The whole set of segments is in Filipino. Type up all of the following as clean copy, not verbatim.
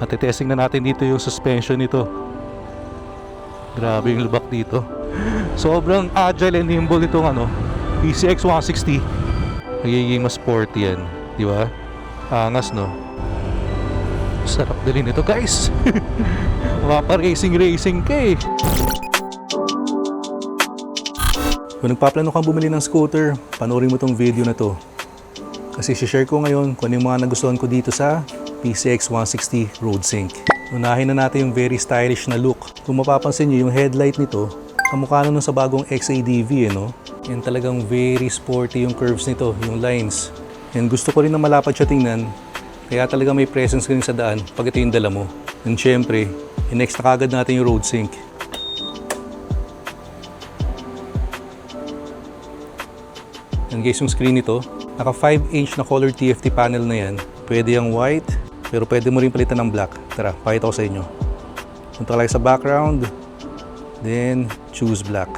Matitesting na natin dito yung suspension nito. Grabe yung lubak dito. Sobrang agile and nimble itong PCX 160. Magiging mas sporty yan, di ba? Angas, no? Sarap din ito, guys. Mapa-racing ka eh. Kung nagpaplano kang bumili ng scooter, panoorin mo tong video na to. Kasi share ko ngayon kung ano yung mga nagustuhan ko dito sa PCX 160 RoadSync. Unahin na natin yung very stylish na look. Kung mapapansin nyo, yung headlight nito, kamukha nun sa bagong XADV, no? Yan talagang very sporty yung curves nito, yung lines. And gusto ko rin na malapad siya tingnan, kaya talaga may presence ka rin sa daan pag ito yung dala mo. And syempre, i-next na kagad natin yung RoadSync. Yan guys, yung screen nito, naka 5-inch na color TFT panel na yan. Pwede yung white, pero pwede mo rin palitan ng black. Tara, pakita ko sa inyo. Punta ka lang sa background, then choose black.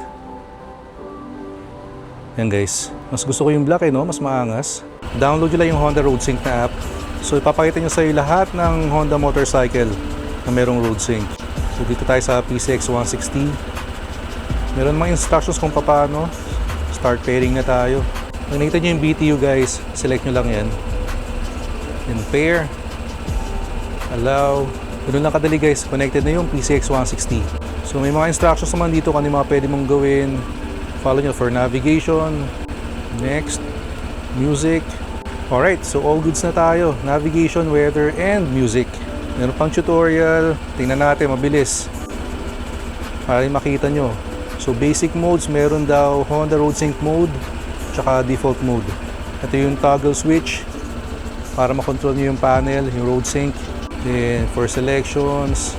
Yan guys, mas gusto ko yung black no? Mas maangas. Download nyo lang yung Honda RoadSync na app. So ipapakita nyo sa'yo lahat ng Honda motorcycle na merong RoadSync. So dito tayo sa PCX 160. Meron mga instructions kung paano. Start pairing na tayo. Pag nakita nyo yung BTU guys, select nyo lang yan. Then pair. Allow. Ganun lang kadali guys, connected na yung PCX 160. So may mga instructions naman dito kung ano yung mga pwede mong gawin. Follow nyo for navigation. Next. Music. Alright, so all goods na tayo. Navigation, weather, and music. Meron pang tutorial. Tingnan natin, mabilis. Para rin makita nyo. So basic modes, meron daw Honda RoadSync mode, tsaka default mode. Ito yung toggle switch para makontrol nyo yung panel, yung RoadSync. Then for selections,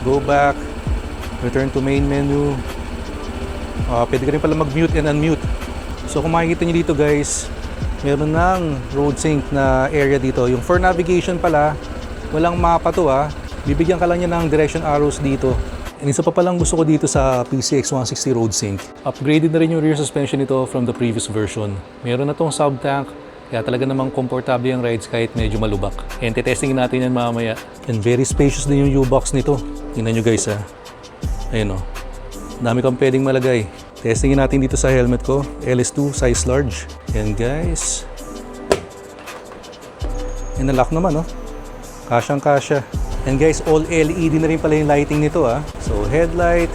go back, return to main menu. Pwede ka rin pala mag-mute and unmute. So kung makikita nyo dito guys, meron ng RoadSync na area dito. Yung for navigation pala, walang mapa to Bibigyan ka lang niya ng direction arrows dito. And isa pa palang gusto ko dito sa PCX 160 RoadSync, upgraded na rin yung rear suspension nito from the previous version. Meron na tong sub-tank, kaya talaga namang komportable yung rides kahit medyo malubak. And testing natin yan mamaya. And very spacious din yung U-box nito. Tingnan nyo guys Ayun dami kang pwedeng malagay. Testingin natin dito sa helmet ko, LS2 size large. Yan guys. And nalock naman Kasyang kasya. And guys, all LED na rin pala yung lighting nito So headlight,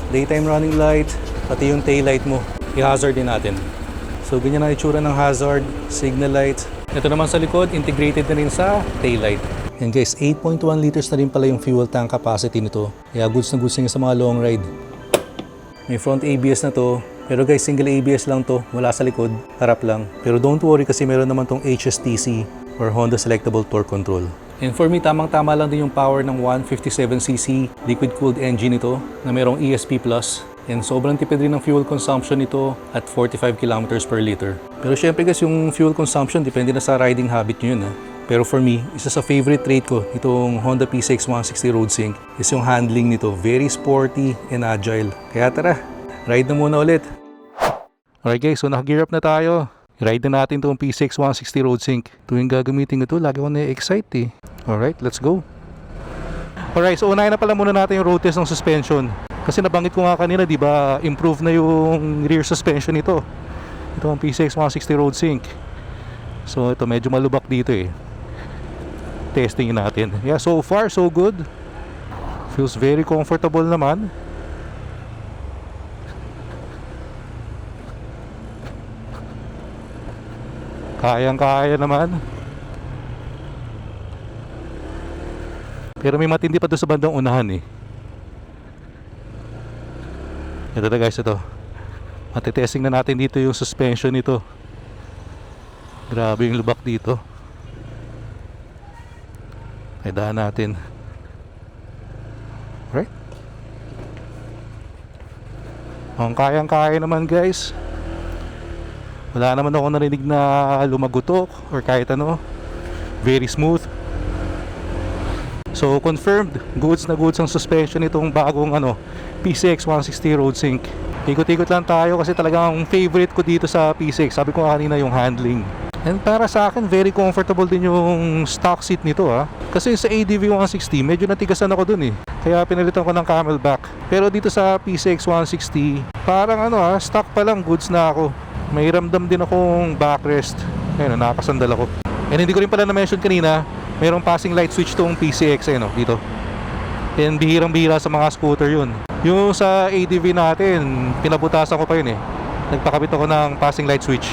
daytime running light, pati yung tail light mo. I-hazard din natin. So ganyan ang itsura ng hazard, signal light. Ito naman sa likod, integrated na rin sa tail light. And guys, 8.1 liters na rin pala yung fuel tank capacity nito. Kaya goods na goods sa mga long ride. May front ABS na to. Pero guys, single ABS lang to. Wala sa likod, harap lang. Pero don't worry kasi meron naman tong HSTC or Honda Selectable Torque Control. And for me, tamang-tama lang din yung power ng 157cc liquid-cooled engine nito na merong ESP+. And sobrang tipid rin ng fuel consumption nito at 45 km per liter. Pero syempre guys, yung fuel consumption depende na sa riding habit nyo yun Pero for me, isa sa favorite trait ko itong Honda PCX 160 RoadSync is yung handling nito. Very sporty and agile. Kaya tara, ride na muna ulit. Alright guys, so naka-gear up na tayo. Ride na natin itong PCX 160 RoadSync. Tuwing gagamitin ito, lagi ko na-excite Alright, let's go. Alright, so unahin na pala muna natin yung road test ng suspension. Kasi nabanggit ko nga kanina, di ba, improve na yung rear suspension nito. Ito ang PCX 160 RoadSync. So ito, medyo malubak dito Testing natin. Yeah, so far, so good. Feels very comfortable naman. Kayang-kaya naman. Pero may matindi pa doon sa bandang unahan Ito na guys, ito. Matitesting na natin dito yung suspension nito. Grabe yung lubak dito. Idaan natin. Right? Ang kayang-kaya naman guys. Wala naman ako narinig na lumagutok or kahit Very smooth. So confirmed, goods na goods ang suspension nitong bagong PCX 160 RoadSync. Ikot-ikot lang tayo kasi talagang favorite ko dito sa PCX. Sabi ko kanina yung handling. And para sa akin, very comfortable din yung stock seat nito Kasi sa ADV 160, medyo natigasan ako dun Kaya pinalitan ko ng camelback. Pero dito sa PCX 160, parang stock pa lang, goods na ako. May ramdam din akong backrest. Ayun, nakakasandal ako. And hindi ko rin pala na-mention kanina, mayroong passing light switch tong PCX dito. And bihirang-bihira sa mga scooter yun. Yung sa ADV natin, pinabutasan ko pa yun Nagpakabit ako ng passing light switch.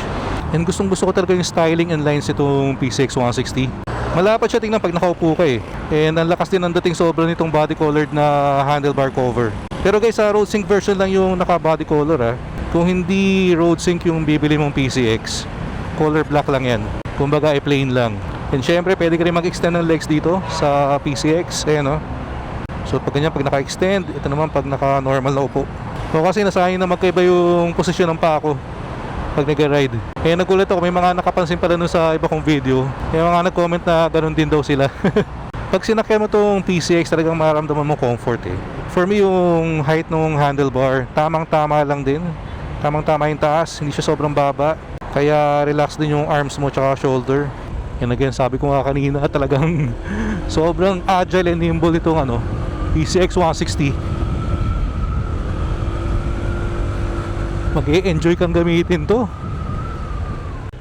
And gustong-gusto ko talaga yung styling and lines itong PCX 160. Malapad siya tingnan pag nakaupo ka And ang lakas din ang dating sobra nitong body colored na handlebar cover. Pero guys, sa road sync version lang yung naka body color Kung hindi road sync yung bibili mong PCX, color black lang yan. Kumbaga ay plain lang. And syempre pwede ka rin mag-extend ng legs dito sa PCX. Ayan So pag ganyan, pag naka-extend, ito naman pag naka-normal na upo. So kasi nasayang na magkaiba yung posisyon ng paa ko pag nag-ride. Kaya nagulat ako, may mga nakapansin pala nun sa iba kong video. May mga nag-comment na ganun din daw sila. Pag sinakyan mo tong PCX, talagang mararamdaman mo comfort For me, yung height ng handlebar, tamang-tama lang din. Tamang-tama yung taas, hindi siya sobrang baba. Kaya relax din yung arms mo tsaka shoulder. And again, sabi ko nga kanina, talagang sobrang agile and nimble itong PCX 160. Mag-e-enjoy kang gamitin to.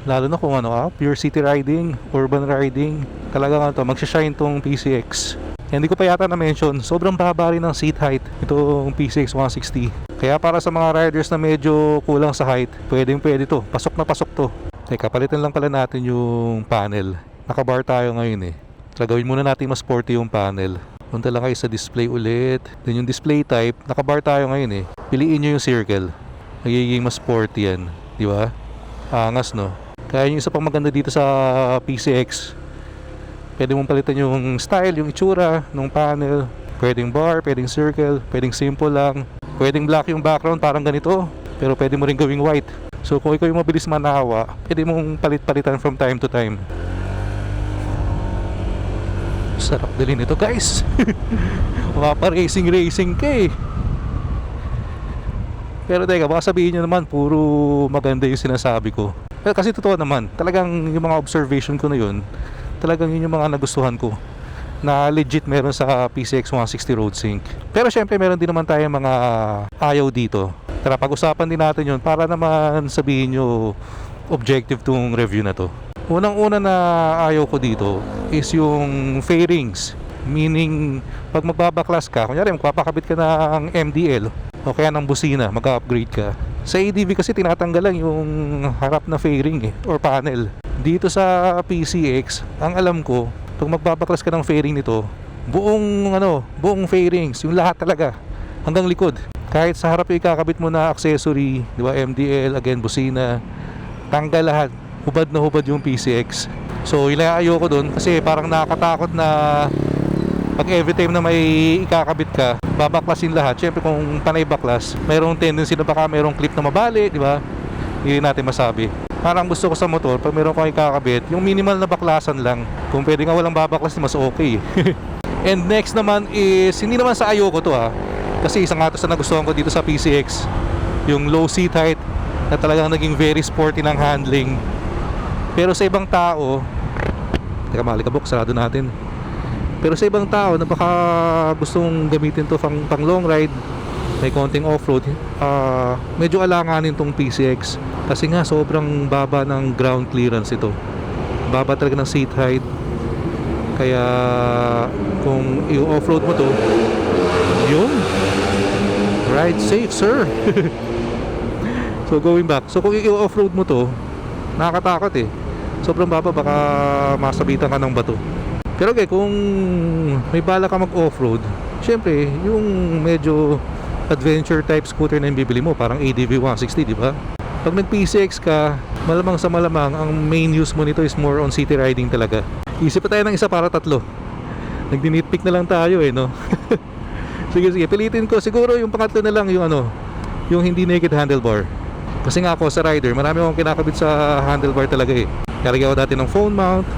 Lalo na kung pure city riding, urban riding. Talaga magsha-shine tong PCX. Hindi ko pa yata na-mention, sobrang baba rin ng seat height itong PCX 160. Kaya para sa mga riders na medyo kulang sa height, pwede to. Pasok na pasok to. Teka, palitan lang pala natin yung panel. Naka-bar tayo ngayon Gawin muna natin mas sporty yung panel. Punta lang kayo sa display ulit. Then yung display type, naka-bar tayo ngayon Piliin nyo yung circle. Magiging mas sporty yan, di ba? Angas Kaya yung isa pang maganda dito sa PCX, pwede mong palitan yung style, yung itsura ng panel. Pwedeng bar, pwedeng circle, pwedeng simple lang. Pwedeng black yung background, parang ganito. Pero pwede mo rin gawing white. So kung ikaw yung mabilis manawa, pwede mong palit-palitan from time to time. Sarap din ito guys. Mapa-racing ka Pero teka, baka sabihin nyo naman puro maganda yung sinasabi ko. Well, kasi totoo naman, talagang yung mga observation ko na yun, talagang yun yung mga nagustuhan ko na legit meron sa PCX 160 Road Sync. Pero syempre meron din naman tayo mga ayaw dito. Tara, pag-usapan din natin yun para naman sabihin nyo objective tong review na to. Unang-una na ayaw ko dito is yung fairings. Meaning, pag magbabaklas ka, kunyari magpapakabit ka ng MDL o kaya ng busina, mag-upgrade ka. Sa ADV kasi tinatanggal lang yung harap na fairing or panel. Dito sa PCX, ang alam ko, pag magbabaklas ka ng fairing nito, buong fairings, yung lahat talaga, hanggang likod. Kahit sa harap yung ikakabit mo na accessory, di ba, MDL, again, busina, tanggal lahat. Hubad na hubad yung PCX. So, yun lang ayoko dun kasi parang nakakatakot na pag every time na may ikakabit ka, babaklasin lahat. Siyempre kung panay baklas, mayroong tendency na baka mayroong clip na mabali, di ba? Hindi natin masabi. Parang gusto ko sa motor, pag mayroong kang ikakabit, yung minimal na baklasan lang. Kung pwede nga walang babaklas, mas okay. And next naman is, hindi naman sa ayoko to kasi isang atos na nagustuhan ko dito sa PCX, yung low seat height na talagang naging very sporty ng handling. Pero sa ibang tao, teka, malikabok, sarado natin. Pero sa ibang tao na baka gustong gamitin to pang long ride, may konting off-road, medyo alanganin tong PCX kasi nga sobrang baba ng ground clearance ito. Baba talaga ng seat height. Kaya kung i-off-road mo to, yun, ride safe sir. So going back, so kung i-off-road mo to, nakakatakot sobrang baba, baka masabitan ka ng bato. Pero okay, kung may bala ka mag-off-road, syempre, yung medyo adventure type scooter na yung bibili mo, parang ADV 160, di ba? Pag nag-PCX ka, malamang sa malamang, ang main use mo nito is more on city riding talaga. Isip pa tayo ng isa para tatlo. Nagdi-nitpick na lang tayo no? Sige, pilitin ko. Siguro yung pangatlo na lang yung yung hindi naked handlebar. Kasi nga ako sa rider, marami akong kinakabit sa handlebar talaga Karga ako dati ng phone mount,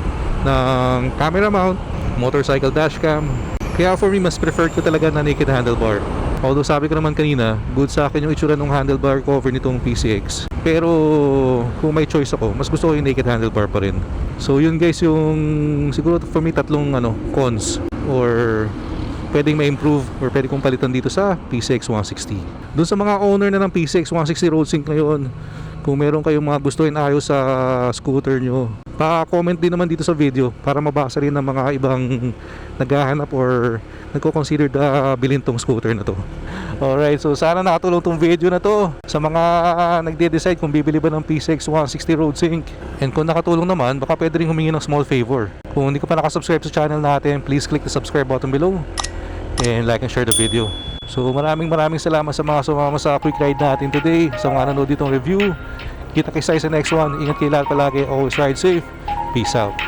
ng camera mount, motorcycle dashcam. Kaya for me, mas preferred ko talaga na naked handlebar. Although sabi ko naman kanina, good sa akin yung itsura ng handlebar cover nitong PCX. Pero kung may choice ako, mas gusto ko yung naked handlebar pa rin. So yun guys, yung siguro for me tatlong cons or pwedeng ma-improve or pwede kong palitan dito sa PCX 160. Doon sa mga owner na ng PCX 160 road sync ngayon, kung meron kayong mga gusto ayos sa scooter nyo, pa-comment din naman dito sa video para mabasa rin ng mga ibang naghahanap or nagko-consider bilhin tong scooter na to. Alright, so sana nakatulong tong video na to sa mga nagde-decide kung bibili ba ng PCX 160 road sync. And kung nakatulong naman, baka pwede rin humingi ng small favor. Kung hindi ka pa nakasubscribe sa channel natin, please click the subscribe button below and like and share the video. So maraming salamat sa mga sumama sa quick ride natin today, sa mga nanood ditong review. Kita kayo sa next one. Ingat kayo lahat palagi. Always ride safe. Peace out.